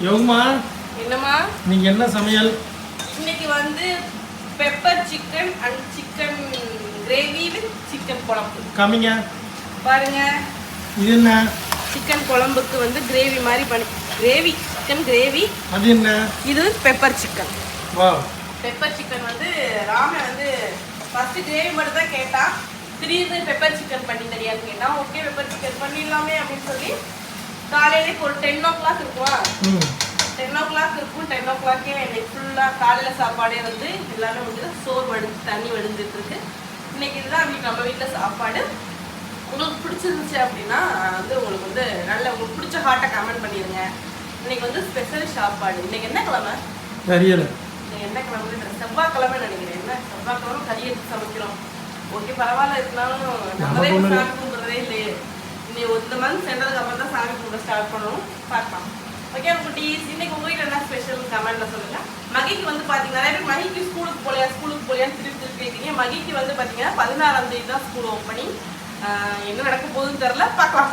யோகமா என்னம்மா நீங்க என்ன சமையல்? இன்னைக்கு வந்து pepper chicken and chicken gravy with chicken குழம்பு. காமிங்க பாருங்க, இது என்ன? சிக்கன் குழம்புக்கு வந்து கிரேவி மாதிரி பண்ணி கிரேவி சிக்கன் கிரேவி. அது என்ன? இது பெப்பர் சிக்கன். வா, பெப்பர் சிக்கன் வந்து ராம வந்து ஃபர்ஸ்ட் கிரேவி மட்டும் தான் கேட்டான். திடீர்னு பெப்பர் சிக்கன் பண்ணி தெரியாது கேட்டான். ஓகே பெப்பர் சிக்கன் பண்ணிடலாமே அப்படின்னு சொல்லி காலையிலே ஒரு 10 o'clock இருக்குமா, 10 o'clock இருக்கும். 10 o'clock இன்னைக்கு ஃபுல்லாக காலையில் சாப்பாடே வந்து எல்லாமே வந்து சோறு வடிஞ்சு தண்ணி வடிஞ்சிட்டு இருக்கு. இன்னைக்கு இதுதான் இன்னைக்கு நம்ம வீட்டில் சாப்பாடு. உங்களுக்கு பிடிச்சிருந்துச்சு அப்படின்னா வந்து உங்களுக்கு வந்து நல்ல உங்களுக்கு பிடிச்ச ஹாட்டை கமெண்ட் பண்ணிடுங்க. இன்னைக்கு வந்து ஸ்பெஷல் சாப்பாடு. இன்னைக்கு என்ன கிழமை தெரியல. இன்னைக்கு என்ன கிழமை? செவ்வாய்க்கிழமை நினைக்கிறேன். என்ன செவ்வாய்க்கிழமை கறி எடுத்து சமைக்கிறோம். ஓகே பரவாயில்ல, இருந்தாலும் நம்மளே சாமி கும்பிட்றதே இல்லையே. இன்னைக்கு இந்த மந்த் சென்றதுக்கு அப்புறம் தான் சாமி கும்பிட ஸ்டார்ட் பண்ணணும். பார்க்கலாம். ஓகே குட்டீஸ், இன்னைக்கு உங்க வீட்டில் என்ன ஸ்பெஷல் கமெண்ட்ல சொல்லுங்க. மகிக்கு வந்து பாத்தீங்கன்னா நிறைய பேர் மகிக்கு ஸ்கூலுக்கு போலையான்னு திருப்பி கேட்குறீங்க. மகிக்கு வந்து பாத்தீங்கன்னா 16ஆம் தேதி தான் ஸ்கூல் ஓப்பனிங். என்ன நடக்க போகுதுன்னு தெரியல, பார்க்கலாம்.